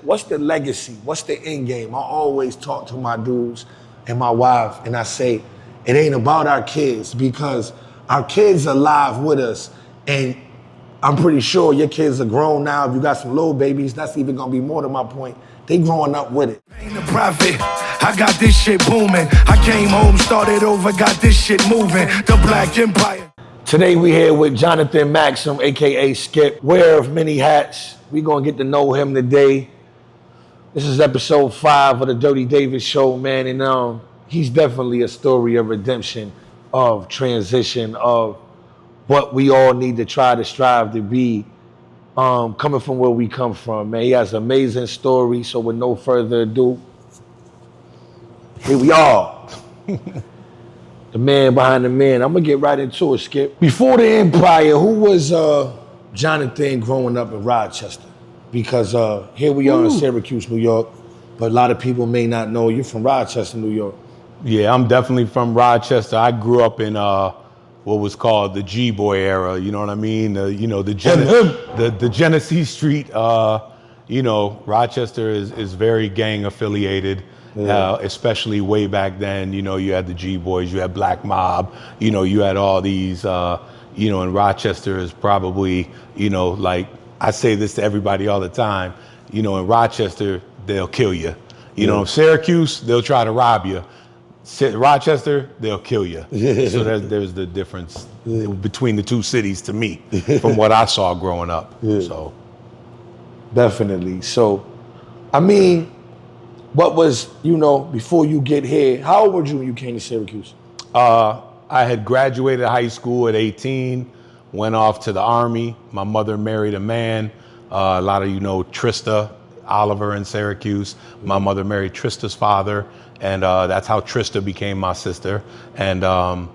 What's the legacy? What's the end game? I always talk to my dudes and my wife, and I say, it ain't about our kids because our kids are alive with us, and I'm pretty sure your kids are grown now. If you got some little babies, that's even gonna be more to my point. They growing up with it. Ain't a profit. I got this shit booming. I came home, started over, got this shit moving. The Black Empire. Today we here with Johnathan Maxim, aka Skip, wearer of many hats. We gonna get to know him today. This is episode 5 of the Dirty David Show, man, and he's definitely a story of redemption, of transition, of what we all need to try to strive to be, coming from where we come from, man. He has an amazing story, so with no further ado, here we are. The man behind the man. I'm gonna get right into it, Skip. Before the Empire, who was Johnathan growing up in Rochester? Because here we are in Syracuse, New York, but a lot of people may not know you're from Rochester, New York. Yeah, I'm definitely from Rochester. I grew up in what was called the G-Boy era. You know what I mean? The Genesee Street. Rochester is very gang affiliated, especially way back then. You know, you had the G-Boys, you had Black Mob. You know, you had all these. And Rochester is probably, like. I say this to everybody all the time, in Rochester, they'll kill you. Syracuse, they'll try to rob you. Rochester, they'll kill you. So there's the difference between the two cities to me, from what I saw growing up. So, definitely. So, I mean, what was, before you get here, how old were you when you came to Syracuse? I had graduated high school at 18. Went off to the Army. My mother married a man. A lot of you know Trista Oliver in Syracuse. My mother married Trista's father, and that's how Trista became my sister. And I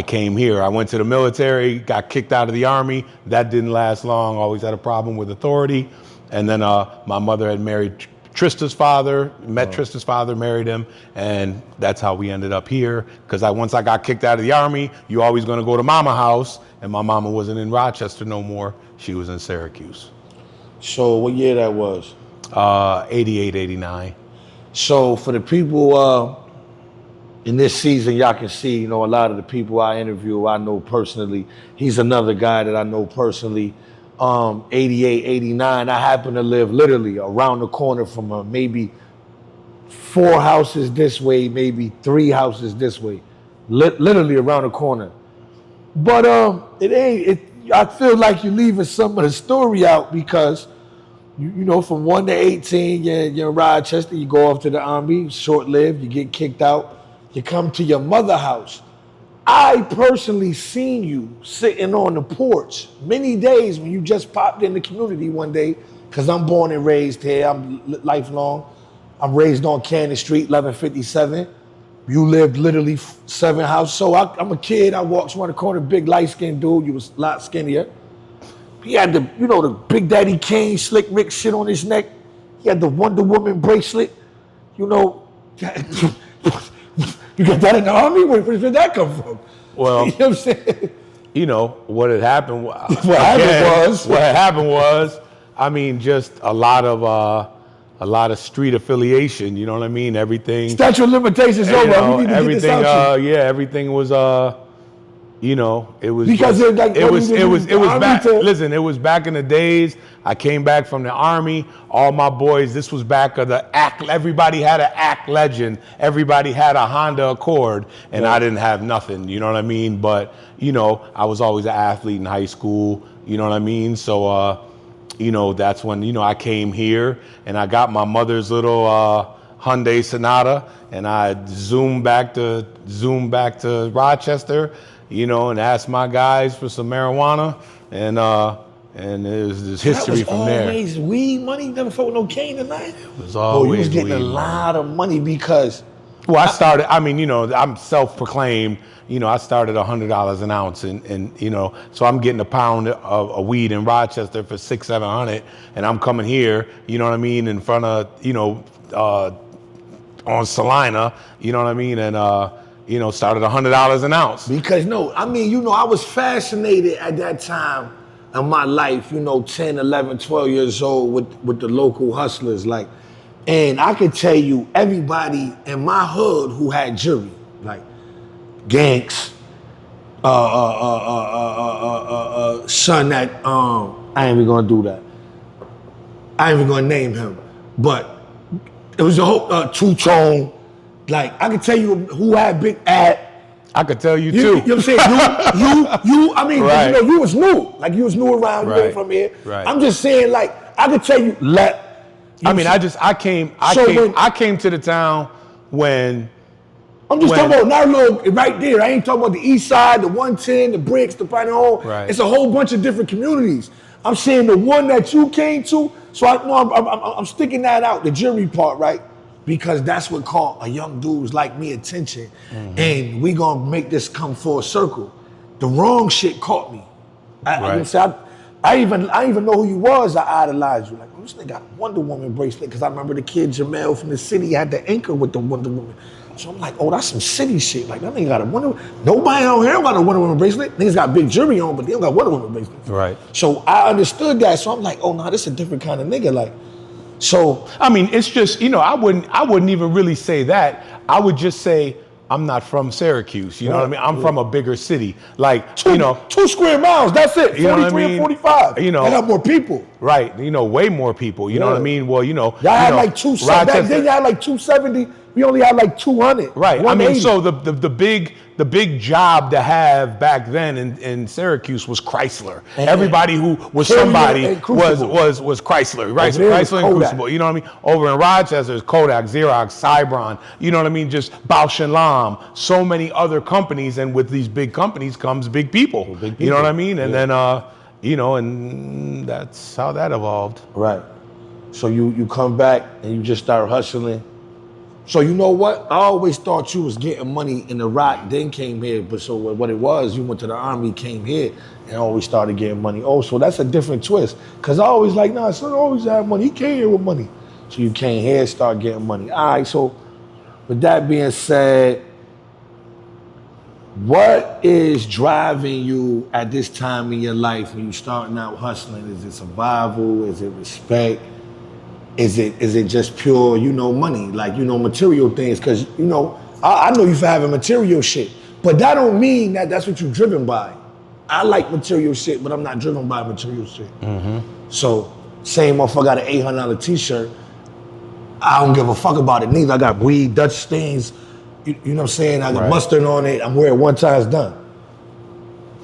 came here. I went to the military, got kicked out of the Army. That didn't last long. Always had a problem with authority. And then my mother had married Trista's father, met Trista's father, married him, and that's how we ended up here. Because once I got kicked out of the Army, you always going to go to mama house, and my mama wasn't in Rochester no more. She was in Syracuse. So what year that was? 88, 89. So for the people in this season, y'all can see, a lot of the people I interview, I know personally. He's another guy that I know personally. 88, 89, I happen to live literally around the corner from maybe 4 houses this way, maybe 3 houses this way, literally around the corner. But I feel like you're leaving some of the story out because, from 1 to 18, you're in Rochester, you go off to the Army, short-lived, you get kicked out, you come to your mother house. I personally seen you sitting on the porch many days when you just popped in the community one day, because I'm born and raised here. I'm lifelong. I'm raised on Cannon Street, 1157. You lived literally 7 houses. So I'm a kid. I walked around the corner, big light-skinned dude. You was a lot skinnier. He had the Big Daddy Kane, Slick Rick shit on his neck. He had the Wonder Woman bracelet. You got that in the Army? Where did that come from? Well, you know what I'm saying? What had happened. What happened was, I mean, just a lot of street affiliation. You know what I mean? Everything. Statute of limitations over. We need to everything. Get this out everything was. It was because just, it was back. Listen, it was back in the days. I came back from the Army. All my boys. This was back of the ACT. Everybody had an ACT Legend. Everybody had a Honda Accord, and I didn't have nothing. You know what I mean? But I was always an athlete in high school. You know what I mean? So that's when I came here and I got my mother's little Hyundai Sonata, and I zoomed back to Rochester. And asked my guys for some marijuana, and there's history from there. That was always weed money. You never fought with no cane tonight. It was always you was getting weed a lot of money because. Well, I started. I mean, I'm self-proclaimed. I started $100 an ounce, and so I'm getting a pound of weed in Rochester for $600-700, and I'm coming here. You know what I mean? In front of on Salina. You know what I mean? And started $100 an ounce. Because I was fascinated at that time in my life, 10, 11, 12 years old with the local hustlers, like, and I could tell you everybody in my hood who had jewelry, like Ganks, son that I ain't even gonna do that. I ain't even gonna name him, but it was a whole two-tone. Like I can tell you who had big ad. I could tell you You too. know what I'm saying? You. I mean, Right. you was new. Like you was new around. You Right. ain't from here. Right. I'm just saying, like I could tell you. I came to the town when. I'm just talking about Narlo right there. I ain't talking about the east side, the 110, the bricks, the Pine Hole. Right. It's a whole bunch of different communities. I'm saying the one that you came to. So I'm sticking that out, the jury part, right? Because that's what caught a young dudes like me attention. Mm-hmm. And we gonna make this come full circle. The wrong shit caught me. I even know who you was. I idolized you. Like, this nigga got a Wonder Woman bracelet because I remember the kid Jamel from the city had the anchor with the Wonder Woman. So I'm like, oh, that's some city shit. Like, that nigga got a Wonder Woman. Nobody out here got a Wonder Woman bracelet. Niggas got big jury on, but they don't got Wonder Woman bracelets. Right. So I understood that. So I'm like, oh, nah, this is a different kind of nigga. Like, so. I mean, it's just, I wouldn't even really say that. I would just say, I'm not from Syracuse. You know what I mean? I'm from a bigger city. Like, 2 square miles. That's it. 43 and 45. They got more people. Right. Way more people. You know what I mean? Well, y'all had like 270. Back then, y'all had like 270. We only had like 200. Right. I mean, so the big job to have back then in Syracuse was Chrysler. Everybody who was somebody was Chrysler, right? So Chrysler and Crucible. You know what I mean? Over in Rochester, there's Kodak, Xerox, Cybron. You know what I mean? Just Bausch and Lomb. So many other companies, and with these big companies comes big people. You know what I mean? And then and that's how that evolved. Right. So you come back and you just start hustling. So you know what? I always thought you was getting money in the rock, then came here. But so what it was, you went to the army, came here, and always started getting money. Oh, so that's a different twist. Cause I always like, nah, son always had money. He came here with money. So you came here, start getting money. All right, so with that being said, what is driving you at this time in your life when you starting out hustling? Is it survival? Is it respect? Is it just pure, money, like, material things? Because, I know you for having material shit, but that don't mean that that's what you're driven by. I like material shit, but I'm not driven by material shit. Mm-hmm. So, same motherfucker got an $800 t-shirt. I don't give a fuck about it neither. I got weed, Dutch stains, you know what I'm saying? I got mustard on it. I'm wearing one time, it's done.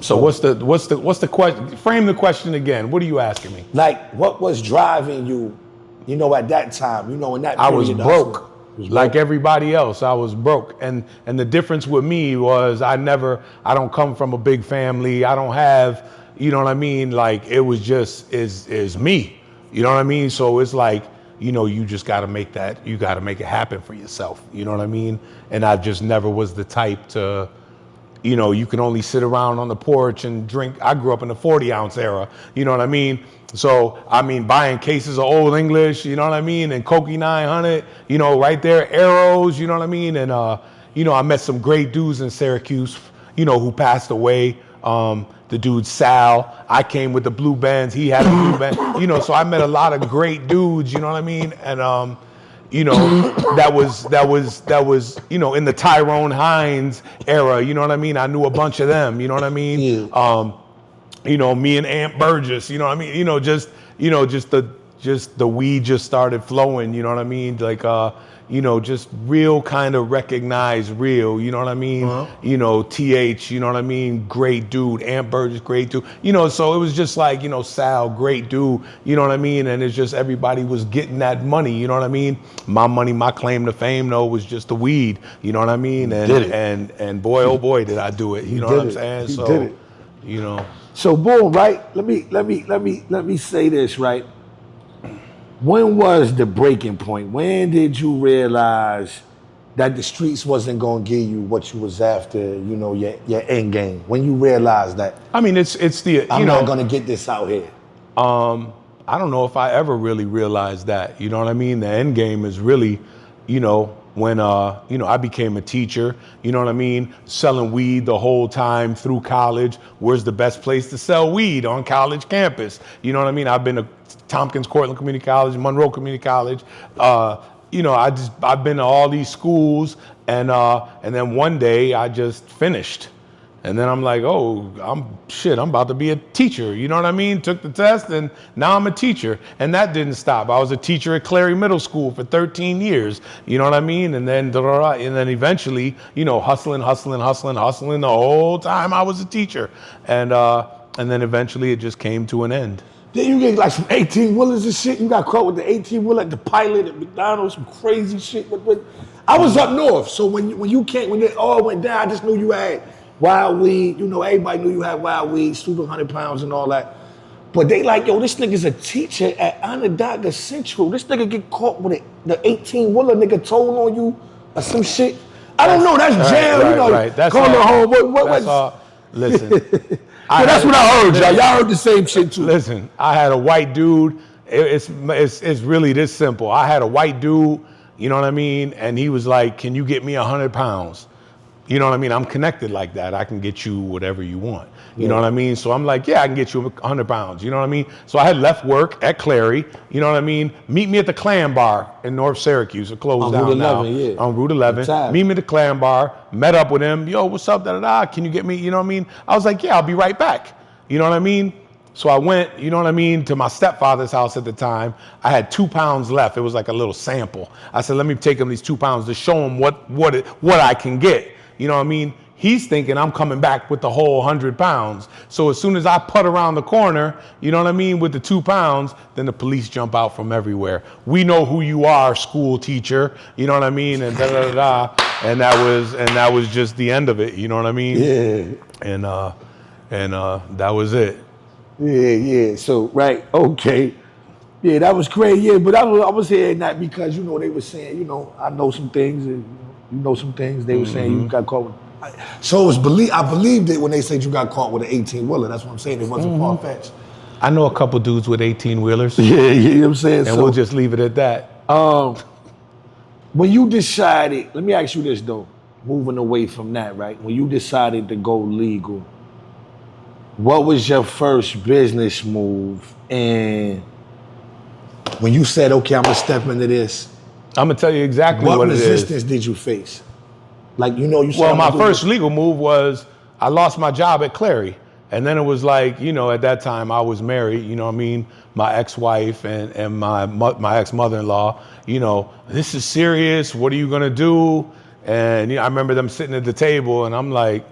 So what's the question? Frame the question again. What are you asking me? Like, what was driving you? At that time, in that period, I was broke. Like everybody else, I was broke. And the difference with me was I don't come from a big family. I don't have, you know what I mean? Like it was just is me. You know what I mean? So it's like, you just gotta make it happen for yourself. You know what I mean? And I just never was the type to, you can only sit around on the porch and drink. I grew up in the 40-ounce era. You know what I mean? So, buying cases of Old English, you know what I mean? And Cokie 900, right there, Arrows, you know what I mean? And, I met some great dudes in Syracuse, who passed away. The dude Sal, I came with the blue bands. He had a blue band, so I met a lot of great dudes, you know what I mean? And, that was, in the Tyrone Hines era, you know what I mean? I knew a bunch of them, you know what I mean? Yeah. Me and Aunt Burgess, you know what I mean? Just the weed just started flowing, you know what I mean? Like, just real kind of recognized real, you know what I mean? Uh-huh. TH, you know what I mean? Great dude. Aunt Burgess, great dude. So it was just like, Sal, great dude, you know what I mean? And it's just everybody was getting that money, you know what I mean? My money, my claim to fame, though, was just the weed, you know what I mean? And boy, oh boy, did I do it, you know what I'm saying? He did it. So boom, right? Let me say this, right? When was the breaking point? When did you realize that the streets wasn't gonna give you what you was after, your end game? When you realized that? I'm not gonna get this out here. I don't know if I ever really realized that. You know what I mean? The end game is really, when I became a teacher, you know what I mean? Selling weed the whole time through college. Where's the best place to sell weed? On college campus. You know what I mean? I've been to Tompkins, Cortland Community College, Monroe Community College. I've been to all these schools, and then one day I just finished. And then I'm like, oh, I'm about to be a teacher. You know what I mean? Took the test, and now I'm a teacher. And that didn't stop. I was a teacher at Clary Middle School for 13 years. You know what I mean? And then eventually, hustling the whole time I was a teacher. And then eventually it just came to an end. Then you get like some 18-wheelers and shit. You got caught with the 18-wheeler at the pilot at McDonald's, some crazy shit. But I was up north, so when it all went down, I just knew you had wild weed. Everybody knew you had wild weed, super 100 pounds and all that. But they like, yo, this nigga's a teacher at Onondaga Central. This nigga get caught with the 18-wheeler nigga told on you or some shit. I don't know, that's jail, Right. That's calling all. home. That's all. Listen. That's what I heard, y'all. Y'all heard the same shit too. Listen, I had a white dude. It's really this simple. I had a white dude, you know what I mean? And he was like, can you get me 100 pounds? You know what I mean? I'm connected like that. I can get you whatever you want. You know what I mean? So I'm like, yeah, I can get you 100 pounds. You know what I mean? So I had left work at Clary. You know what I mean? Meet me at the Clam Bar in North Syracuse. It closed down now. On Route 11. Meet me at the Clam Bar. Met up with him. Yo, what's up? Can you get me? You know what I mean? I was like, yeah, I'll be right back. You know what I mean? So I went, you know what I mean, to my stepfather's house at the time. I had 2 pounds left. It was like a little sample. I said, let me take him these 2 pounds to show him what I can get. You know what I mean? He's thinking I'm coming back with the whole 100 pounds. So as soon as I put around the corner, you know what I mean, with the 2 pounds, then the police jump out from everywhere. We know who you are, school teacher. You know what I mean? And and that was just the end of it. You know what I mean? Yeah. And that was it. Yeah. So right, okay. Yeah, that was crazy. Yeah, but I was hearing that because they were saying, I know some things, and you know some things. They were saying you got caught with. So I believed it when they said you got caught with an 18-wheeler. That's what I'm saying. It wasn't far-fetched. I know a couple dudes with 18-wheelers. Yeah, you know what I'm saying? And we'll just leave it at that. When you decided, let me ask you this though, moving away from that, right? When you decided to go legal, what was your first business move? And when you said, okay, I'm gonna step into this, I'm gonna tell you exactly what it is. What resistance did you face? Like, you said. Well, my first legal move was I lost my job at Clary. And then it was like, at that time I was married, you know what I mean? My ex-wife and my ex-mother-in-law, this is serious. What are you gonna do? And I remember them sitting at the table and I'm like,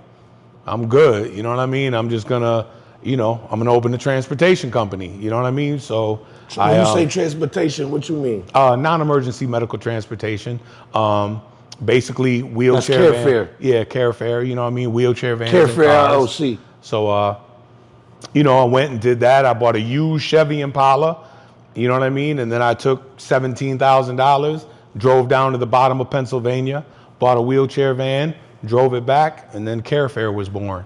I'm good. You know what I mean? I'm just gonna, I'm gonna open a transportation company. You know what I mean? So when you say transportation, what you mean? Non-emergency medical transportation. Basically wheelchair van. Care-Fair. Yeah, Care-Fair, you know what I mean? Wheelchair vans. Care-Fair LLC. So, I went and did that. I bought a used Chevy Impala, you know what I mean? And then I took $17,000, drove down to the bottom of Pennsylvania, bought a wheelchair van, drove it back, and then Care-Fair was born.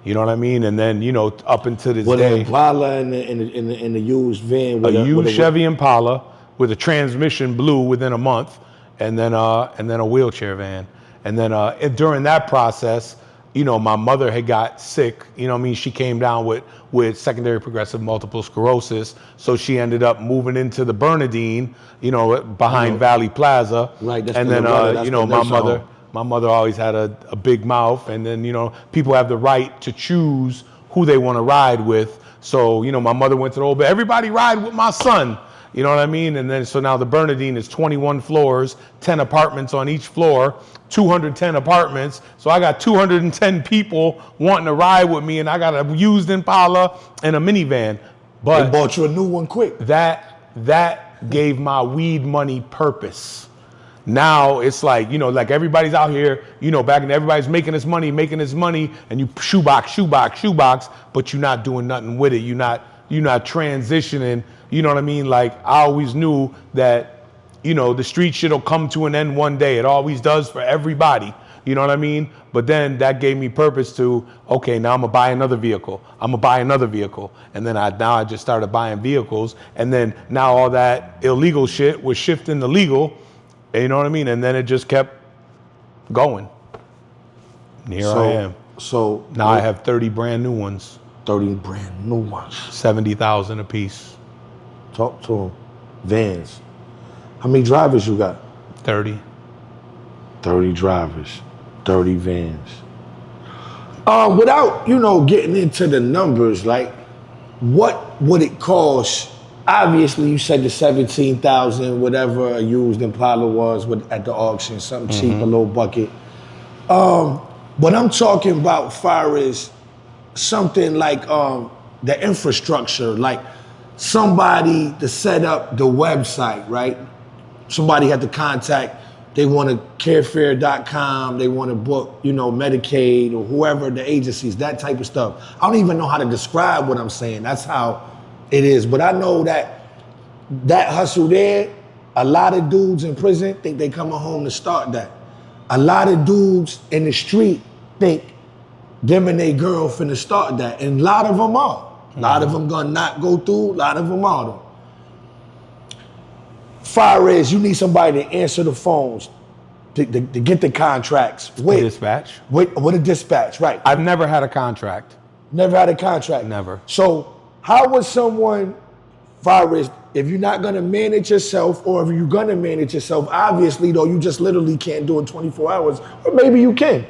You know what I mean? And then, up until this day. With an Impala and the used van. A used Chevy Impala with a transmission blew within a month. And then a wheelchair van. And then during that process, my mother had got sick. You know what I mean? She came down with secondary progressive multiple sclerosis. So she ended up moving into the Bernadine, behind Valley Plaza. Right. That's and then, my mother always had a big mouth. And then, people have the right to choose who they want to ride with. So, my mother went to the old bed. Everybody ride with my son. You know what I mean? And then, so now the Bernadine is 21 floors, 10 apartments on each floor, 210 apartments. So I got 210 people wanting to ride with me, and I got a used Impala and a minivan. But they bought you a new one quick. That gave my weed money purpose. Now it's like, like everybody's out here, back and everybody's making this money, and you shoebox, but you're not doing nothing with it. You're not transitioning. You know what I mean? Like, I always knew that, the street shit will come to an end one day. It always does for everybody. You know what I mean? But then that gave me purpose to, okay, now I'm gonna buy another vehicle. And then I just started buying vehicles. And then now all that illegal shit was shifting to legal. You know what I mean? And then it just kept going. And here I am. So now I have 30 brand new ones. 30 brand new ones. 70,000 a piece. Talk to them. Vans. How many drivers you got? 30. 30 drivers. 30 vans. Without, getting into the numbers, like, what would it cost? Obviously, you said the 17,000, whatever a used Impala was at the auction, something cheap, a little bucket. But I'm talking about far as something like the infrastructure, like somebody to set up the website, right? Somebody had to contact, they want to carefair.com, they want to book, Medicaid or whoever the agencies, that type of stuff. I don't even know how to describe what I'm saying. That's how it is. But I know that hustle there, a lot of dudes in prison think they coming home to start that. A lot of dudes in the street think them and their girl finna start that. And a lot of them are. A lot of them gonna not go through, a lot of them are though. Far as you need somebody to answer the phones, to get the contracts with. A dispatch? With a dispatch, right. I've never had a contract. Never had a contract? Never. So how would someone, far as, if you're not gonna manage yourself, or if you're gonna manage yourself, obviously though, you just literally can't do it 24 hours, or maybe you can.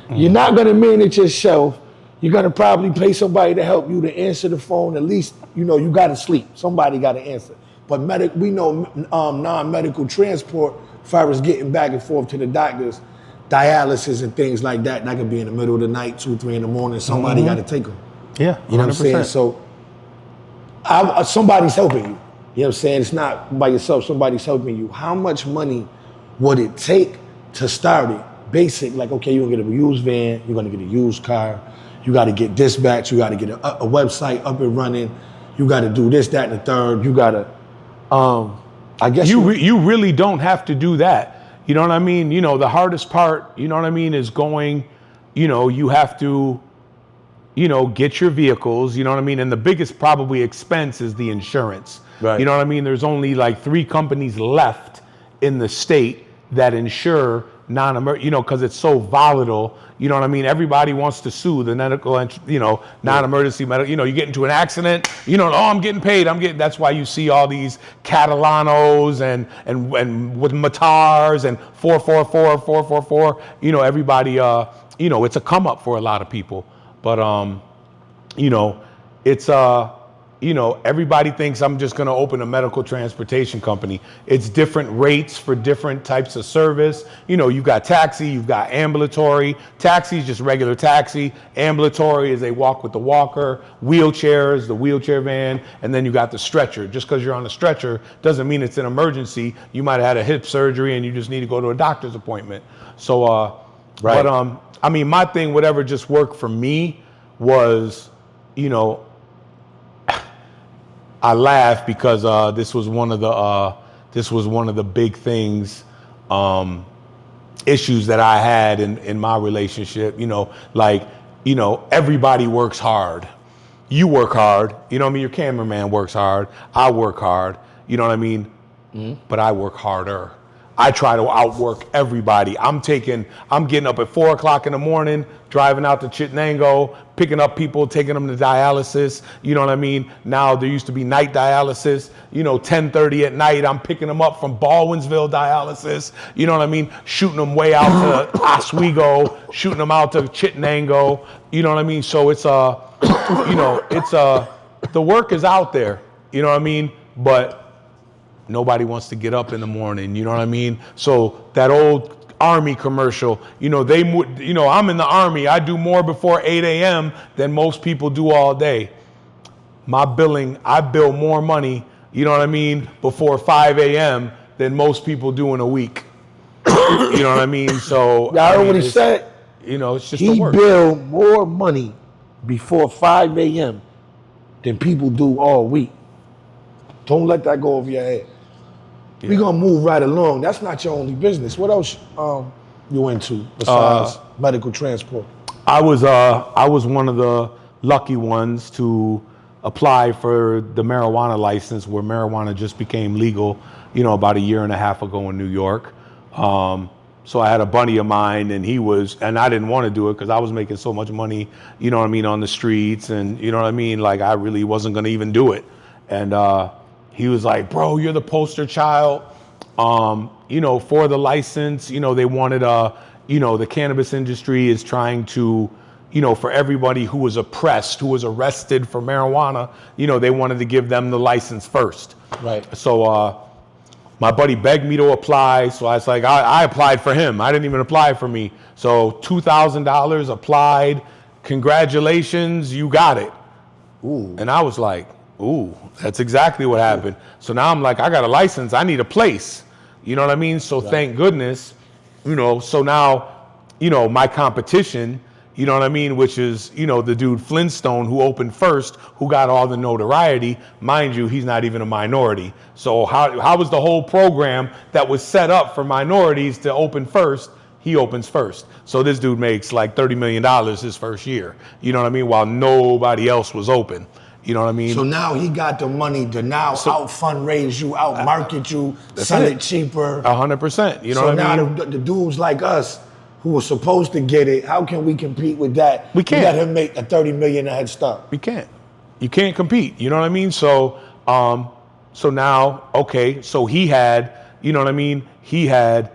You're not gonna manage yourself, you're gonna probably pay somebody to help you to answer the phone. At least, you gotta sleep. Somebody gotta answer. But we know non-medical transport, as far as getting back and forth to the doctors, dialysis and things like that, that could be in the middle of the night, 2, 3 in the morning, somebody gotta take them. Yeah, 100%. You know what I'm saying? So somebody's helping you. You know what I'm saying? It's not by yourself, somebody's helping you. How much money would it take to start it? Basic, like, okay, you're gonna get a used van, you're gonna get a used car, you gotta get dispatch, you gotta get a website up and running, you gotta do this, that, and the third, you gotta, I guess you really don't have to do that. You know what I mean? The hardest part, is going, you have to, get your vehicles, and the biggest probably expense is the insurance. Right. You know what I mean? There's only like 3 companies left in the state that insure because it's so volatile. You know what I mean? Everybody wants to sue the medical, non-emergency medical. You get into an accident, I'm getting paid. That's why you see all these Catalanos and with Matars and 444, 444. Everybody. It's a come up for a lot of people. But it's everybody thinks I'm just going to open a medical transportation company. It's different rates for different types of service. You've got taxi, you've got ambulatory. Taxi is just regular taxi. Ambulatory is they walk with the walker. Wheelchairs, the wheelchair van. And then you got the stretcher. Just because you're on a stretcher doesn't mean it's an emergency. You might have had a hip surgery and you just need to go to a doctor's appointment. So, right. But, my thing, whatever just worked for me was, I laugh because this was one of the big things, issues that I had in my relationship. Everybody works hard. You work hard. Your cameraman works hard. I work hard. You know what I mean? But I work harder. I try to outwork everybody. I'm getting up at 4 o'clock in the morning, driving out to Chittenango, picking up people, taking them to dialysis. You know what I mean? Now there used to be night dialysis, 10:30 at night. I'm picking them up from Baldwinsville dialysis. You know what I mean? Shooting them way out to Oswego, shooting them out to Chittenango. You know what I mean? So it's the work is out there. You know what I mean? But nobody wants to get up in the morning, you know what I mean? So that old Army commercial, I'm in the Army. I do more before 8 a.m. than most people do all day. I bill more money, you know what I mean, before 5 a.m. than most people do in a week. You know what I mean? So I already said, it's just he the work. bill more money before 5 a.m. than people do all week. Don't let that go over your head. Yeah. We're gonna move right along. That's not your only business. What else you into besides medical transport? I was one of the lucky ones to apply for the marijuana license, where marijuana just became legal, about a year and a half ago in New York. So I had a buddy of mine, and I didn't want to do it because I was making so much money, you know what I mean, on the streets, and you know what I mean, like I really wasn't going to even do it. And he was like, bro, you're the poster child, you know, for the license. You know, they wanted, you know, the cannabis industry is trying to, you know, for everybody who was oppressed, who was arrested for marijuana, you know, they wanted to give them the license first. Right. So my buddy begged me to apply. So I was like, I applied for him. I didn't even apply for me. So $2,000 applied. Congratulations, you got it. Ooh. And I was like, ooh, that's exactly what happened. So now I'm like, I got a license. I need a place. You know what I mean? So thank goodness, you know, so now, you know, my competition, you know what I mean, which is, you know, the dude Flintstone who opened first, who got all the notoriety. Mind you, he's not even a minority. So how was the whole program that was set up for minorities to open first? He opens first. So this dude makes like $30 million his first year. You know what I mean? While nobody else was open. You know what I mean? So now he got the money to out fundraise you, out market you, sell it cheaper. 100%. You know what I mean? So now the dudes like us who were supposed to get it, how can we compete with that? We can't. We let him make a $30 million head start. We can't. You can't compete. You know what I mean? So so now, okay, so he had, you know what I mean? He had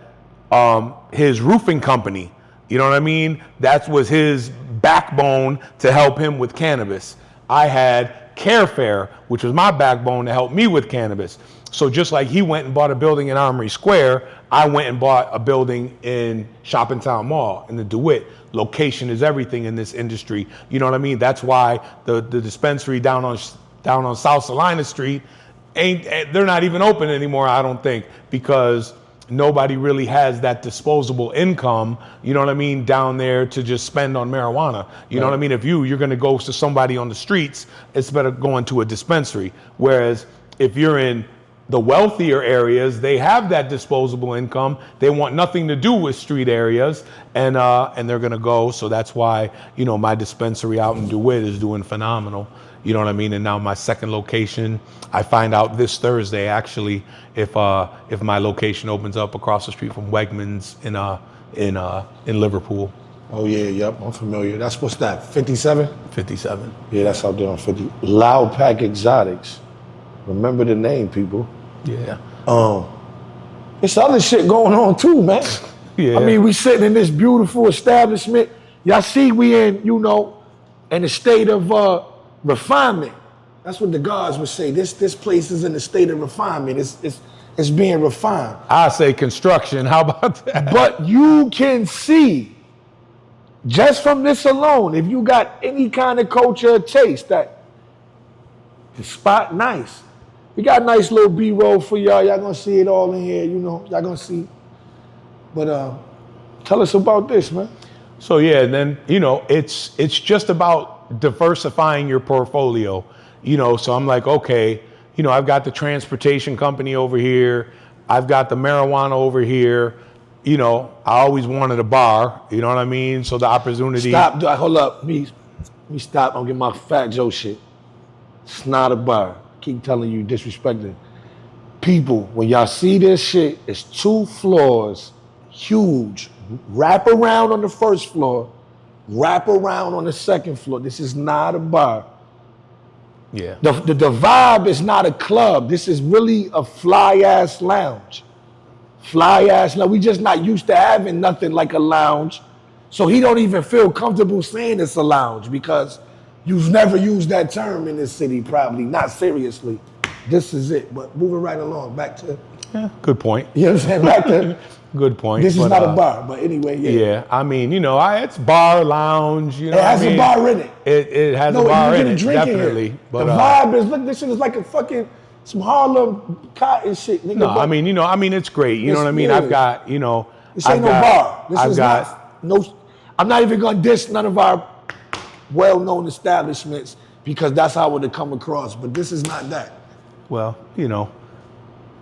his roofing company. You know what I mean? That was his backbone to help him with cannabis. I had Carefair, which was my backbone to help me with cannabis. So just like he went and bought a building in Armory Square, I went and bought a building in Shopping Town Mall in the DeWitt. Location is everything in this industry. You know what I mean? That's why the dispensary down on South Salina Street they're not even open anymore, I don't think, because nobody really has that disposable income, you know what I mean, down there to just spend on marijuana. You know what I mean? If you're going to go to somebody on the streets, it's better going to a dispensary. Whereas if you're in the wealthier areas, they have that disposable income. They want nothing to do with street areas, and they're going to go. So that's why, you know, my dispensary out in DeWitt is doing phenomenal. You know what I mean? And now my second location, I find out this Thursday actually if my location opens up across the street from Wegmans in Liverpool. Oh yeah, yep, I'm familiar. That's what's that? 57? 57. Yeah, that's out there on 50. Loud Pack Exotics. Remember the name, people. Yeah. It's other shit going on too, man. Yeah. I mean, we sitting in this beautiful establishment. Y'all see we in, you know, in a state of refinement. That's what the guards would say. This place is in a state of refinement. It's being refined. I say construction. How about that? But you can see, just from this alone, if you got any kind of culture or taste, that the spot nice. We got a nice little B-roll for y'all. Y'all gonna see it all in here, you know. Y'all gonna see. But tell us about this, man. So yeah, and then, you know, it's just about diversifying your portfolio. You know, so I'm like, okay, you know, I've got the transportation company over here. I've got the marijuana over here. You know, I always wanted a bar, you know what I mean? So the opportunity. Stop, hold up, me stop, I'm getting my Fat Joe shit. It's not a bar. Keep telling you, disrespecting. People, when y'all see this shit, it's 2 floors, huge. Wrap around on the first floor, wrap around on the second floor. This is not a bar. Yeah. The vibe is not a club. This is really a fly-ass lounge. Fly-ass, now we just not used to having nothing like a lounge. So he don't even feel comfortable saying it's a lounge because you've never used that term in this city, probably, not seriously. This is it, but moving right along, back to... Yeah, good point. You know what I'm saying? Back to... Good point. This is not a bar, but anyway, yeah. Yeah, I mean, you know, it's bar, lounge, you know. It has a bar in it. It has a bar in it, definitely. In but, the vibe is, look, this shit is like a fucking, some Harlem cotton shit, nigga. No, I mean, you know, it's great. You know what I mean? Yeah. I've got, you know. This ain't no bar. This I've is got, not, no, I'm not even gonna diss none of our well-known establishments because that's how it would come across, but this is not that. Well, you know.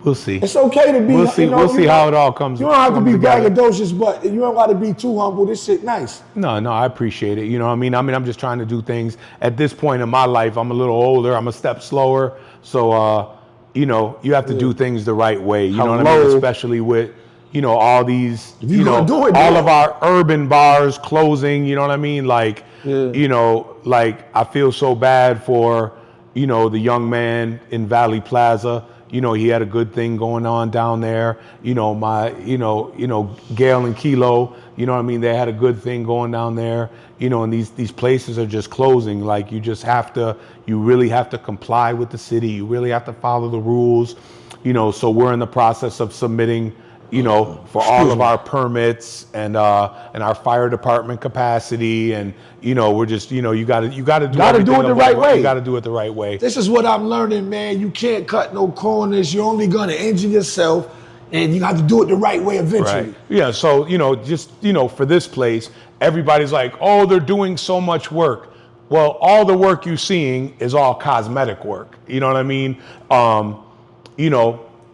We'll see. It's okay to be. We'll see. You know, we'll see how it all comes. You don't have to be together. braggadocious, but you don't got to be too humble. This shit nice. No, I appreciate it. You know what I mean? I'm just trying to do things at this point in my life. I'm a little older. I'm a step slower. So, you know, you have to do things the right way. You know what I mean? Especially with, all these, you gonna do it, all do of it. our urban bars closing, you know what I mean? Like, like I feel so bad for, the young man in Valley Plaza. He had a good thing going on down there. Gail and Kilo, they had a good thing going down there. And these places are just closing. Like you really have to comply with the city. You really have to follow the rules. So we're in the process of submitting, for all of our permits and our fire department capacity, and we're just, you got to do it the right way. You got to do it the right way. This is what I'm learning, man. You can't cut no corners. You're only gonna injure yourself, and you have to do it the right way eventually. Right. Yeah. So just for this place, everybody's like, oh, they're doing so much work. Well, all the work you're seeing is all cosmetic work. You know what I mean?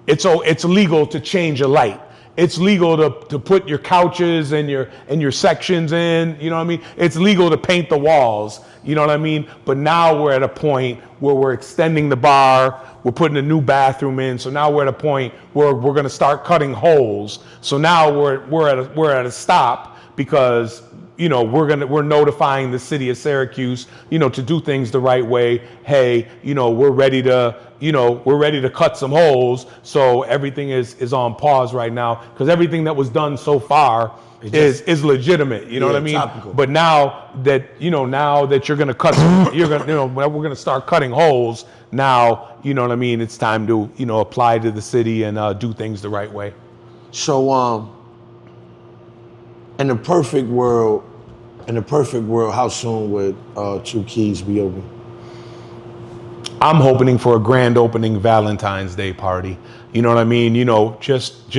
It's legal to change a light. It's legal to put your couches and your sections in, you know what I mean? It's legal to paint the walls, you know what I mean? But now we're at a point where we're extending the bar, we're putting a new bathroom in. So now we're at a point where we're gonna start cutting holes. So now we're at a stop because we're notifying the city of Syracuse, to do things the right way. Hey, we're ready to cut some holes. So everything is on pause right now because everything that was done so far is legitimate. You know what I mean? Topical. But now that you're gonna cut, we're gonna start cutting holes. Now, you know what I mean? It's time to apply to the city and do things the right way. So in the perfect world, how soon would Two Keys be open? I'm hoping for a grand opening Valentine's Day party. You know what I mean? I'm just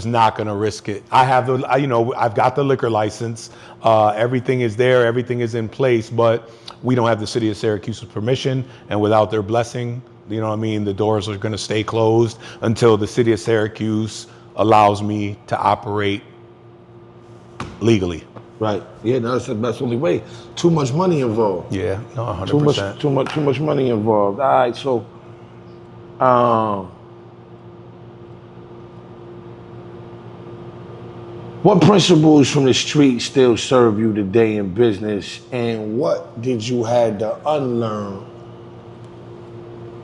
not gonna risk it. I've got the liquor license. Everything is there. Everything is in place, but we don't have the city of Syracuse's permission, and without their blessing, the doors are gonna stay closed until the city of Syracuse allows me to operate legally. Right. Yeah, that's the best only way. Too much money involved. Yeah, no, 100%. Too much money involved. All right, so what principles from the street still serve you today in business, and what did you had to unlearn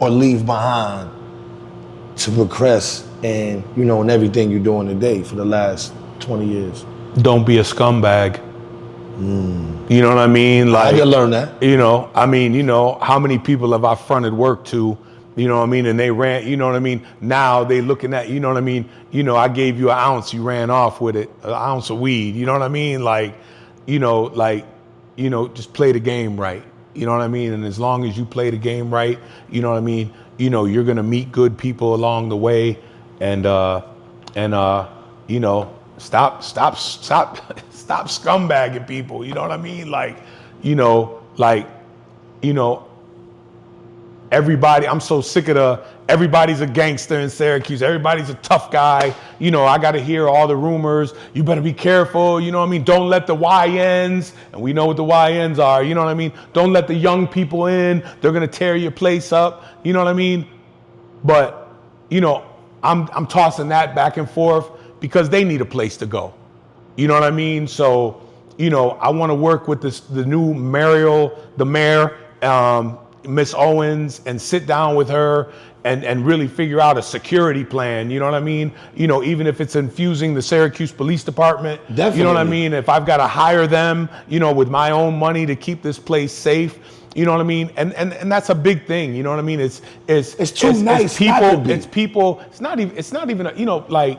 or leave behind to progress and in everything you're doing today for the last 20 years? Don't be a scumbag. You know what I mean? Like, I did learn that. How many people have I fronted work to, and they ran, now they looking at, I gave you an ounce, you ran off with it, an ounce of weed, you know what I mean? Just play the game right. You know what I mean? And as long as you play the game right, you know what I mean? You're going to meet good people along the way, and stop scumbagging people. You know what I mean? Everybody, I'm so sick of everybody's a gangster in Syracuse. Everybody's a tough guy. I got to hear all the rumors. You better be careful. You know what I mean? Don't let the YNs, and we know what the YNs are. You know what I mean? Don't let the young people in. They're going to tear your place up. You know what I mean? But, I'm tossing that back and forth because they need a place to go. You know what I mean? So, I want to work with the new mayor, Miss Owens, and sit down with her and really figure out a security plan. You know what I mean? Even if it's infusing the Syracuse Police Department. Definitely. You know what I mean? If I've got to hire them, with my own money to keep this place safe. You know what I mean? And that's a big thing. You know what I mean? It's nice. It's people. It's not even.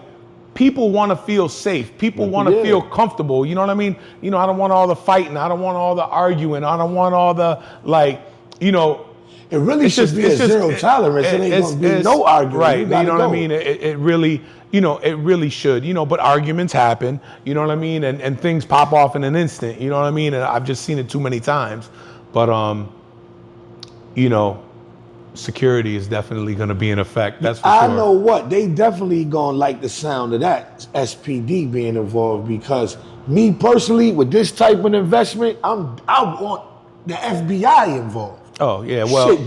People want to feel safe. People want to feel comfortable. You know what I mean? I don't want all the fighting. I don't want all the arguing. I don't want all the It really should be zero tolerance. It ain't gonna be no arguing. Right. You know what I mean? It really, it really should. But arguments happen. You know what I mean? And things pop off in an instant. You know what I mean? And I've just seen it too many times. But security is definitely going to be in effect. That's for sure. I know what they definitely gonna like the sound of that SPD being involved, because me personally, with this type of investment, I want the FBI involved. Oh yeah, well,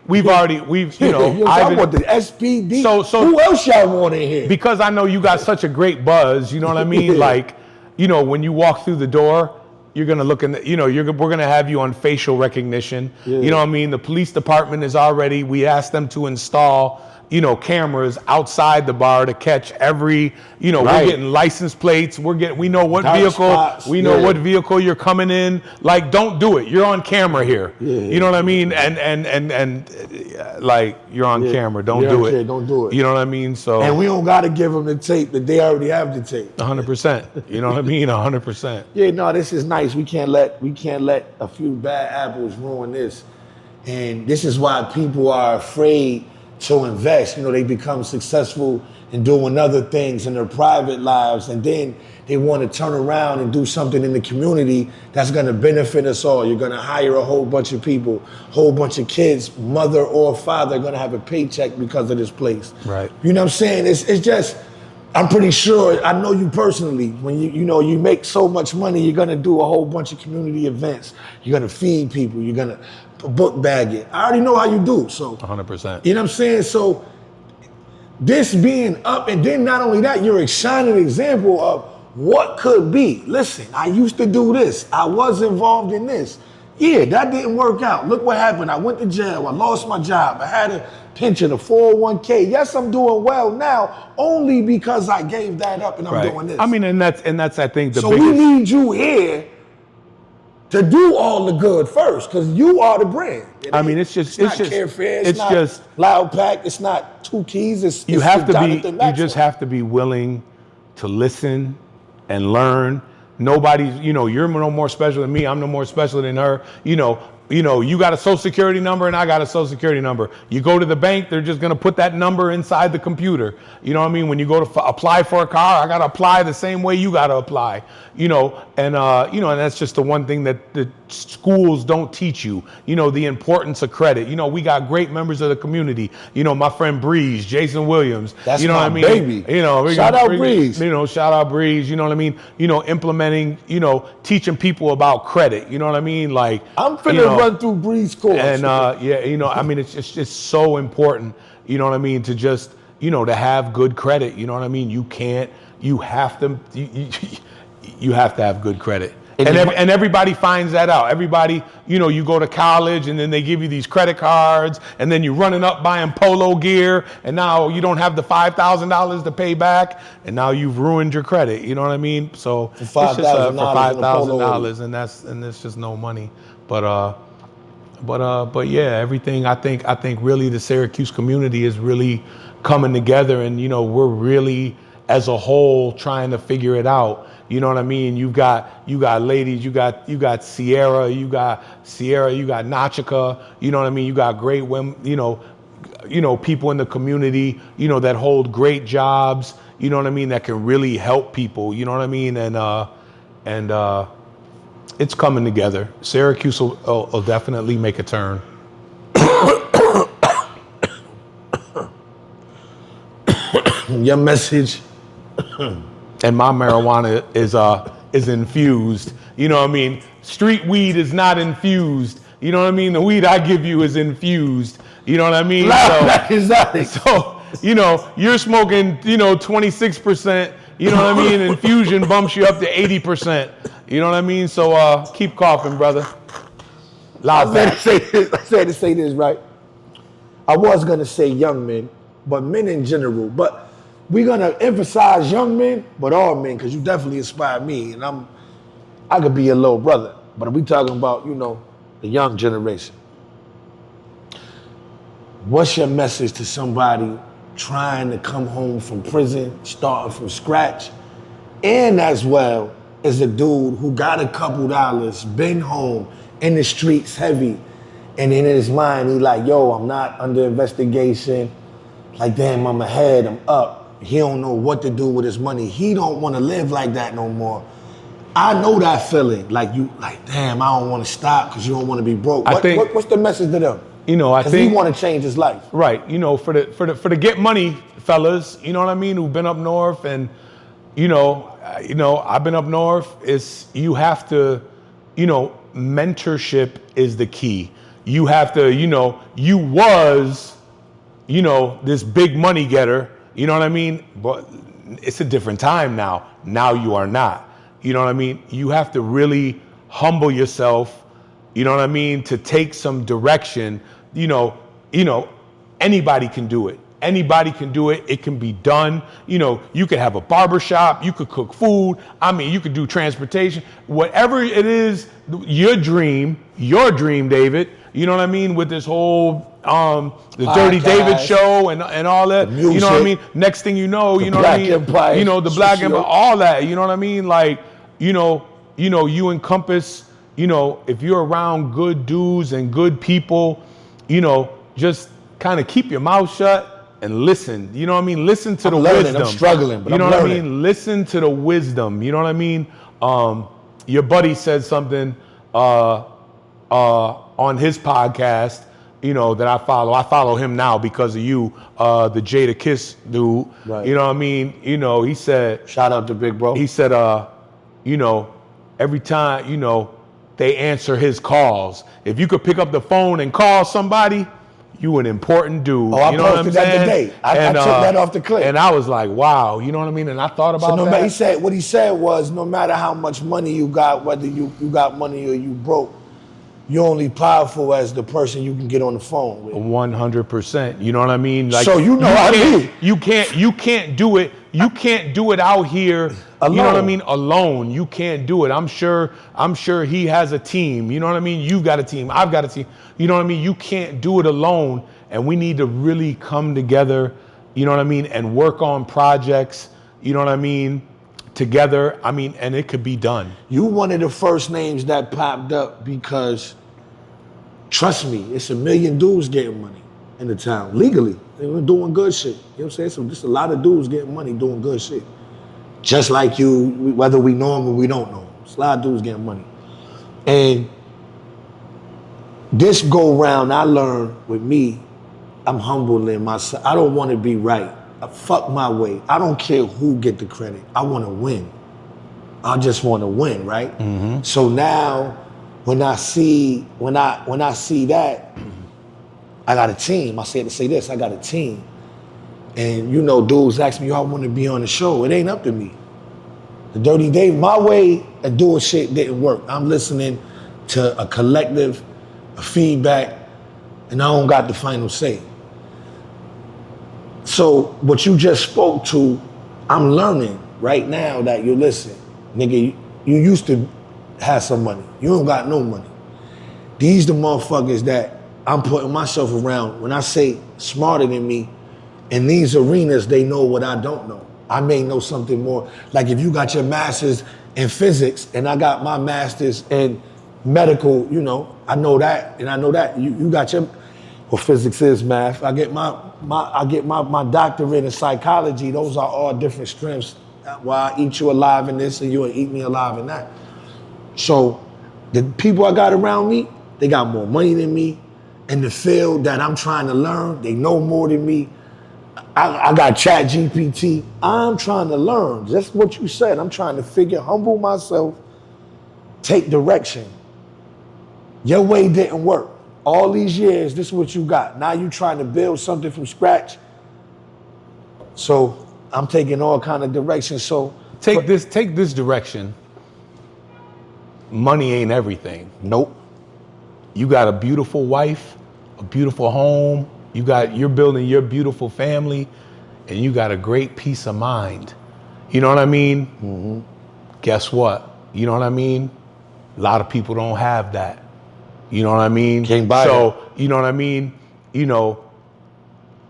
we've I want the SPD. So who else y'all want in here? Because I know you got such a great buzz, you know what I mean? Like, when you walk through the door, you're gonna look in we're gonna have you on facial recognition. Yeah. You know what I mean? The police department is already, we asked them to install, cameras outside the bar to catch every, we're getting license plates. We know what vehicle, what vehicle you're coming in. Like, don't do it. You're on camera here. Yeah. You know what I mean? And like, you're on camera. Don't do it. Don't do it. You know what I mean? So. And we don't got to give them the tape that they already have the tape. 100%. You know what I mean? 100%. Yeah, no, this is nice. We can't let a few bad apples ruin this. And this is why people are afraid to invest. They become successful in doing other things in their private lives, and then they want to turn around and do something in the community that's going to benefit us all. You're going to hire a whole bunch of people, whole bunch of kids, mother or father, going to have a paycheck because of this place. Right. You know what I'm saying? It's just, I'm pretty sure, I know you personally, when you make so much money, you're going to do a whole bunch of community events. You're going to feed people. You're going to book bag it. I already know how you do. So 100%. You know what I'm saying? So this being up, and then not only that, you're a shining example of what could be. Listen, I used to do this. I was involved in this. Yeah, that didn't work out. Look what happened. I went to jail. I lost my job. I had a pension, a 401k. Yes, I'm doing well now, only because I gave that up and I'm doing this. I mean, and that's I think the so biggest. We need you here to do all the good first, because you are the brand. It's not Carefare, it's not just Loud Pack, it's not Two Keys, it's Johnathan, you just have to be willing to listen and learn. Nobody's, you're no more special than me, I'm no more special than her. You got a social security number and I got a social security number. You go to the bank, they're just gonna put that number inside the computer. You know what I mean? When you go to apply for a car, I gotta apply the same way you gotta apply. And that's just the one thing that the schools don't teach you. The importance of credit. We got great members of the community. My friend Breeze, Jason Williams. That's my what I mean? Baby. Shout out Breeze. Shout out Breeze. You know what I mean? Implementing. Teaching people about credit. You know what I mean? Like, I'm finna run through Breeze course. And it's just so important. You know what I mean? To just to have good credit. You know what I mean? You have to have good credit. And everybody finds that out. Everybody, you go to college and then they give you these credit cards and then you're running up buying polo gear and now you don't have the $5,000 to pay back and now you've ruined your credit. You know what I mean? So for $5,000 and that's just no money. But yeah, everything I think really the Syracuse community is really coming together and we're really as a whole trying to figure it out. You know what I mean? You got ladies, you got Sierra, you got Nachika, you know what I mean? You got great women, people in the community, that hold great jobs, you know what I mean, that can really help people, you know what I mean? And it's coming together. Syracuse will definitely make a turn. Your message. And my marijuana is infused. You know what I mean? Street weed is not infused. You know what I mean? The weed I give you is infused. You know what I mean? So you're smoking, 26%. You know what I mean? Infusion bumps you up to 80%. You know what I mean? So keep coughing, brother. I said to say this, right? I was gonna say young men, but men in general. But we're gonna emphasize young men, but all men, because you definitely inspire me, and I could be your little brother. But we talking about, the young generation. What's your message to somebody trying to come home from prison, starting from scratch, and as well as a dude who got a couple dollars, been home in the streets heavy, and in his mind he like, yo, I'm not under investigation. Like, damn, I'm ahead, I'm up. He don't know what to do with his money. He don't want to live like that no more. I know that feeling. Like, damn, I don't want to stop because you don't want to be broke. What's the message to them? I think he want to change his life. Right. For the get money fellas, you know what I mean, who've been up north, and I've been up north. You have to, mentorship is the key. you have to, you was, this big money getter, you know what I mean? But it's a different time now. Now you are not. You know what I mean? You have to really humble yourself, you know what I mean, to take some direction. Anybody can do it. Anybody can do it. It can be done. You could have a barbershop. You could cook food. You could do transportation. Whatever it is, your dream, David. You know what I mean? With this whole the Dirty David show and all that. You know what I mean? Next thing you know, you know what I mean? Empire, the Black Empire, all that. You know what I mean? Like, you encompass. If you're around good dudes and good people, just kind of keep your mouth shut and listen. You know what I mean? Listen to the wisdom. I'm struggling, but you know I'm what learning. I mean? Listen to the wisdom. You know what I mean? Your buddy said something on his podcast, that I follow. I follow him now because of you, the Jada Kiss dude. Right. You know what I mean? He said, shout out to Big Bro. He said, every time, they answer his calls. If you could pick up the phone and call somebody, you an important dude. Oh, I you know posted that today. I took that off the clip. And I was like, wow, you know what I mean? And I thought about that. He said, what he said was, no matter how much money you got, whether you got money or you broke, you're only powerful as the person you can get on the phone with. 100%. You know what I mean? Like, so you can't do it. You can't do it out here. Alone. You know what I mean? Alone. You can't do it. I'm sure he has a team. You know what I mean? You've got a team. I've got a team. You know what I mean? You can't do it alone. And we need to really come together, you know what I mean, and work on projects, you know what I mean, together. And it could be done. You one of the first names that popped up because, trust me, it's a million dudes getting money in the town, legally. They were doing good shit. You know what I'm saying? So just a lot of dudes getting money doing good shit. Just like you, whether we know them or we don't know them. There's a lot of dudes getting money. And this go round, I learned with me, I'm humbling myself. I don't want to be right. Fuck my way. I don't care who get the credit. I want to win. I just want to win, right? Mm-hmm. So now, when I see that, I got a team. I said to say this, I got a team. And dudes ask me, I want to be on the show. It ain't up to me. The Dirty Dave, my way of doing shit didn't work. I'm listening to a collective, a feedback, and I don't got the final say. So what you just spoke to, I'm learning right now that you listen. Nigga, you used to have some money. You don't got no money. These the motherfuckers that I'm putting myself around. When I say smarter than me, in these arenas, they know what I don't know. I may know something more. Like if you got your master's in physics and I got my master's in medical, I know that, and I know that. You got your, well, physics is math. I get my doctorate in psychology. Those are all different strengths. Why I eat you alive in this and you'll eat me alive in that. So the people I got around me, they got more money than me. In the field that I'm trying to learn, they know more than me. I got Chat GPT. I'm trying to learn. Just what you said. I'm trying to humble myself, take direction. Your way didn't work. All these years, this is what you got. Now you trying to build something from scratch. So I'm taking all kind of directions. So take this direction. Money ain't everything. Nope. You got a beautiful wife, a beautiful home. You're building your beautiful family, and you got a great peace of mind. You know what I mean? Mm-hmm. Guess what? You know what I mean? A lot of people don't have that. You know what I mean? Can't buy it. You know what I mean?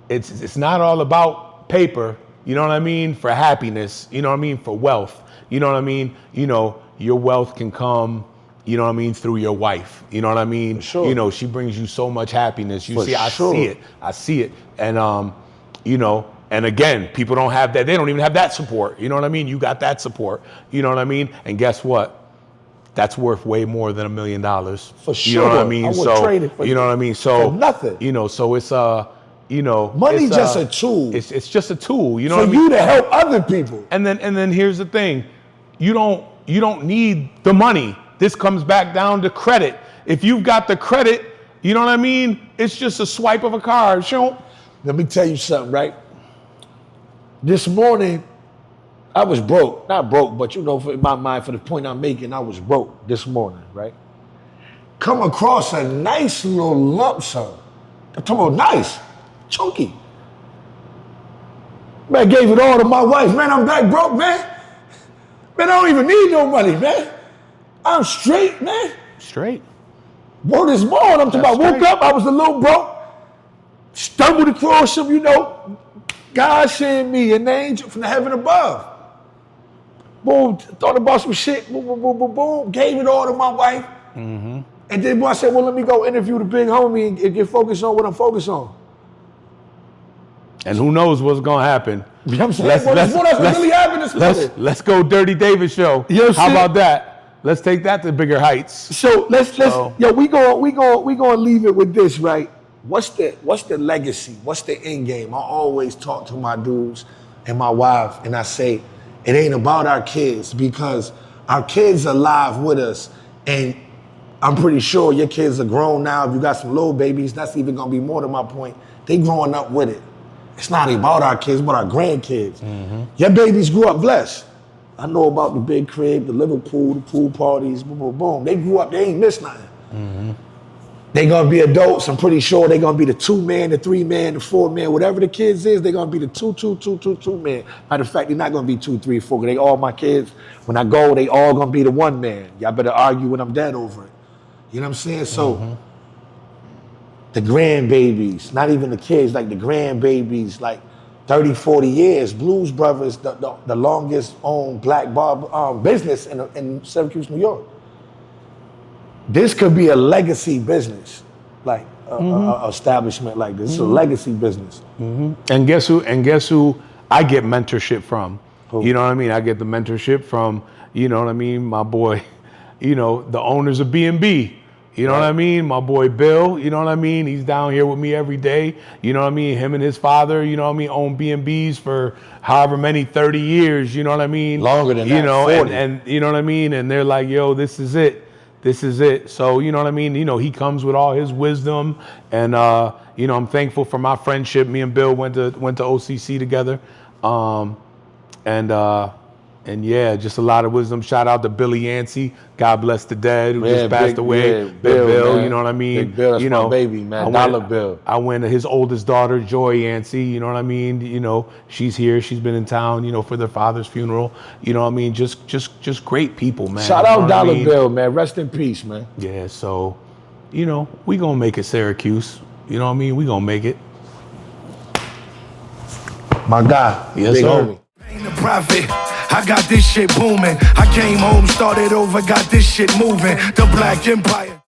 It's not all about paper. You know what I mean? For happiness. You know what I mean? For wealth. You know what I mean? Your wealth can come, you know what I mean, through your wife. You know what I mean? For sure. She brings you so much happiness. I see it. And and again, people don't have that. They don't even have that support. You know what I mean? You got that support. You know what I mean? And guess what? That's worth way more than $1 million. For sure. You know what I mean? I would trade it for you know what I mean? So for nothing. So it's money just a tool. It's just a tool. You know for what I mean? you to help other people. And then here's the thing. You don't need the money. This comes back down to credit. If you've got the credit, You know what I mean? It's just a swipe of a card. Let me tell you something, right? This morning, I was broke. Not broke, but in my mind, for the point I'm making, I was broke this morning, right? Come across a nice little lump sum. I'm talking about nice, chunky. Man, gave it all to my wife. Man, I'm back broke, man. Man, I don't even need no money, man. I'm straight, man. Straight. Word is born. I'm talking about, woke up, I was a little broke, stumbled across some, God sent me an angel from the heaven above. Boom, thought about some shit, boom, boom, boom, boom, boom, gave it all to my wife. Mm-hmm. And then I said, well, let me go interview the big homie and get focused on what I'm focused on. And who knows what's gonna happen? You know what I'm saying? What else really happened this morning? Let's go Dirty David show. How about that? Let's take that to bigger heights. So we gonna leave it with this, right? What's the legacy? What's the end game? I always talk to my dudes and my wife, and I say, it ain't about our kids, because our kids are alive with us, and I'm pretty sure your kids are grown now. If you got some little babies, that's even gonna be more to my point. They growing up with it. It's not about our kids, but our grandkids. Mm-hmm. Your babies grew up blessed. I know about the big crib, the Liverpool, the pool parties, boom, boom, boom. They grew up, they ain't missed nothing. Mm-hmm. They gonna be adults. I'm pretty sure they gonna be the 2-man, the 3-man, the 4-man, whatever the kids is, they gonna be the 2-2-2-2-2-man. Matter of fact, they're not gonna be 2, 3, 4. They all my kids. When I go, they all gonna be the 1-man. Y'all better argue when I'm dead over it. You know what I'm saying? So the grandbabies, not even the kids, like the grandbabies, like 30, 40 years. Blues Brothers, the longest owned black bar business in Syracuse, New York. This could be a legacy business, like a establishment like this. It's a legacy business. Mm-hmm. And guess who I get mentorship from? Who? You know what I mean? I get the mentorship from, my boy, the owners of B&B. You know what I mean? My boy Bill, you know what I mean? He's down here with me every day. You know what I mean? Him and his father, you know what I mean, own B&Bs for however many, 30 years, you know what I mean? Longer than that, 40. And you know what I mean? And they're like, yo, this is it. This is it. So, you know what I mean? He comes with all his wisdom, and I'm thankful for my friendship. Me and Bill went to OCC together. And yeah, just a lot of wisdom. Shout out to Billy Yancey. God bless the dead who just passed away. Big Bill, man. you know what I mean? Big Bill, that's my baby, man. Dollar Bill. I went to his oldest daughter, Joy Yancey, you know what I mean? She's here. She's been in town, for their father's funeral. You know what I mean? Just great people, man. Shout out Dollar Bill, man. Rest in peace, man. Yeah, so, we gonna make it Syracuse. You know what I mean? We gonna make it. My guy. Yes, big sir. homie. Ain't a profit. I got this shit booming. I came home, started over, got this shit moving. The Black Empire.